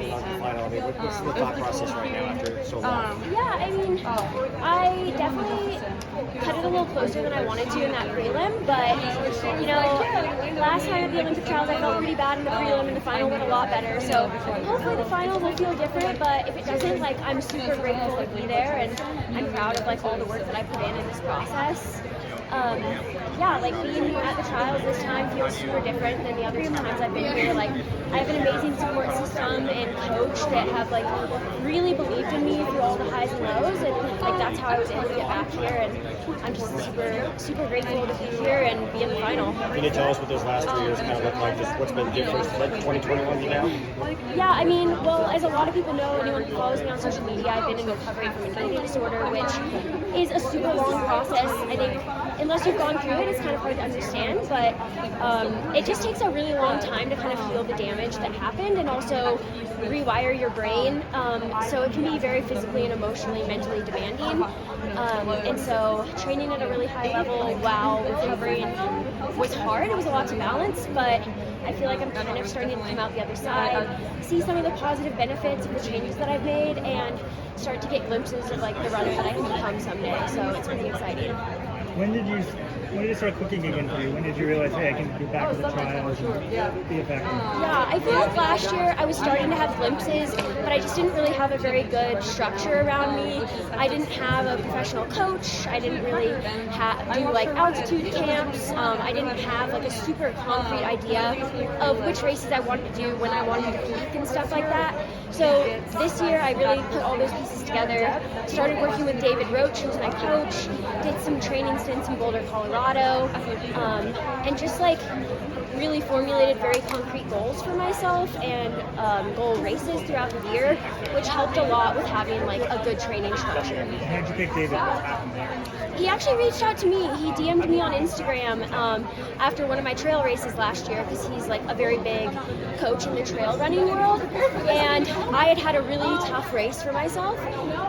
getting on the final? I mean, what's the thought process right now after so long? Yeah, I mean, I definitely cut it a little closer than I wanted to in that prelim, but, you know, last time at the Olympic trials I felt pretty bad in the prelim, and the final went a lot better, so hopefully the final will feel different, but if it doesn't, like, I'm super grateful to be there, and I'm proud of, like, all the work that I put in this process. Yeah, like being at the trials this time feels super different than the other times I've been here. Like, I have an amazing support system and coach that have like really believed in me through all the highs and lows, and like that's how I was able to get back here, and I'm just super grateful to be here and be in the final. Can you tell us what those last 3 years kind of look like? Just what's been different like 2021 to now? Yeah, I mean, well, as a lot of people know, anyone who follows me on social media, I've been in recovery from an eating disorder, which is a super long process. I think unless you've gone through it, it's kind of hard to understand, but it just takes a really long time to kind of heal the damage that happened and also rewire your brain. So it can be very physically and emotionally, mentally demanding. And so training at a really high level while recovering was hard. It was a lot to balance, but I feel like I'm kind of starting to come out the other side, see some of the positive benefits of the changes that I've made, and start to get glimpses of like the runner that I can become someday. So it's pretty exciting. When did it start cooking again for you? When did you realize, hey, I can get back to the trials and be effective? Yeah, I feel like last year I was starting to have glimpses, but I just didn't really have a very good structure around me. I didn't have a professional coach. I didn't really do like altitude camps. I didn't have like a super concrete idea of which races I wanted to do when I wanted to peak and stuff like that. So this year I really put all those pieces together, started working with David Roach, who's my coach, did some training stints in Boulder, Colorado, and just like really formulated very concrete goals for myself and goal races throughout the year, which helped a lot with having like a good training structure. How did you pick David? He actually reached out to me. He DM'd me on Instagram after one of my trail races last year, because he's like a very big coach in the trail running world, and I had a really tough race for myself,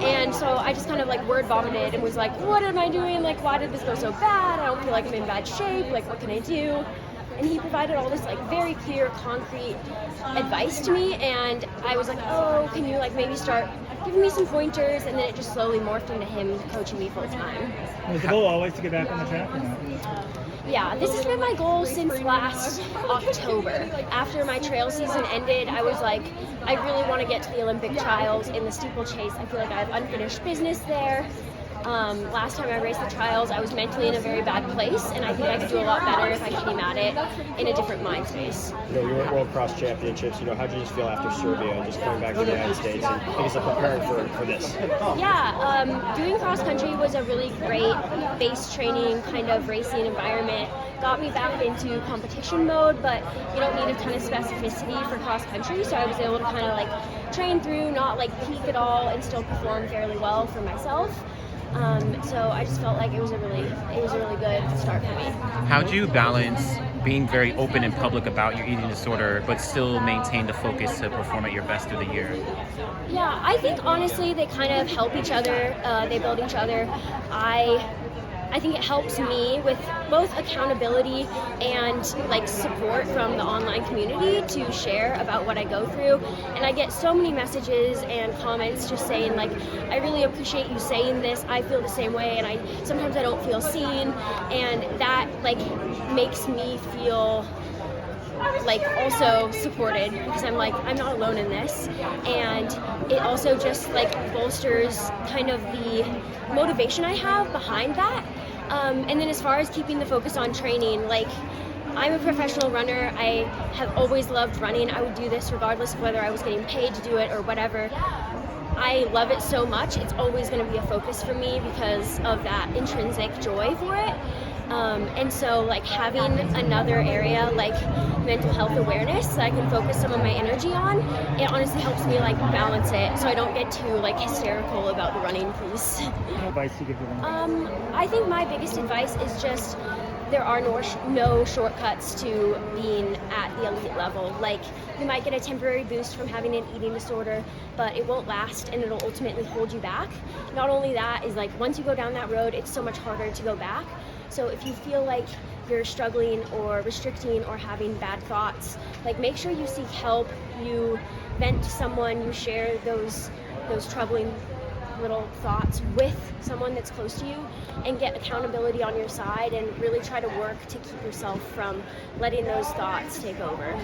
and so I just kind of like word vomited and was like, what am I doing? Like, why did this go so bad? I don't feel like I'm in bad shape. Like, what can I do? And he provided all this like very clear, concrete advice to me, and I was like, oh, can you like maybe start giving me some pointers? And then it just slowly morphed into him coaching me full time. Was the goal always to get back on the track or not? Yeah, this has been my goal since last October. After my trail season ended, I was like, I really want to get to the Olympic trials in the steeplechase. I feel like I have unfinished business there. Last time I raced the trials, I was mentally in a very bad place, and I think I could do a lot better if I came at it in a different mind space. You know, you were at World Cross Championships. You know, how did you just feel after Serbia and just coming back to the United States and I guess preparing for this? Yeah, doing cross country was a really great base training kind of racing environment. Got me back into competition mode, but you don't need a ton of specificity for cross country, so I was able to kind of like train through, not like peak at all, and still perform fairly well for myself. So I just felt like it was a really good start for me. How do you balance being very open in public about your eating disorder, but still maintain the focus to perform at your best through the year? Yeah, I think honestly they kind of help each other. They build each other. I think it helps me with both accountability and like support from the online community to share about what I go through. And I get so many messages and comments just saying like, I really appreciate you saying this. I feel the same way, and sometimes I don't feel seen, and that like makes me feel like also supported, because I'm like, I'm not alone in this, and it also just like bolsters kind of the motivation I have behind that. And then as far as keeping the focus on training, like I'm a professional runner. I have always loved running. I would do this regardless of whether I was getting paid to do it or whatever. I love it so much. It's always going to be a focus for me because of that intrinsic joy for it. And so like having another area like mental health awareness that I can focus some of my energy on, it honestly helps me like balance it so I don't get too like hysterical about the running piece. What advice do you give to them? I think my biggest advice is just there are no shortcuts to being at the elite level. Like, you might get a temporary boost from having an eating disorder, but it won't last and it'll ultimately hold you back. Not only that is like once you go down that road, it's so much harder to go back. So if you feel like you're struggling or restricting or having bad thoughts, like make sure you seek help, you vent to someone, you share those troubling little thoughts with someone that's close to you, and get accountability on your side and really try to work to keep yourself from letting those thoughts take over.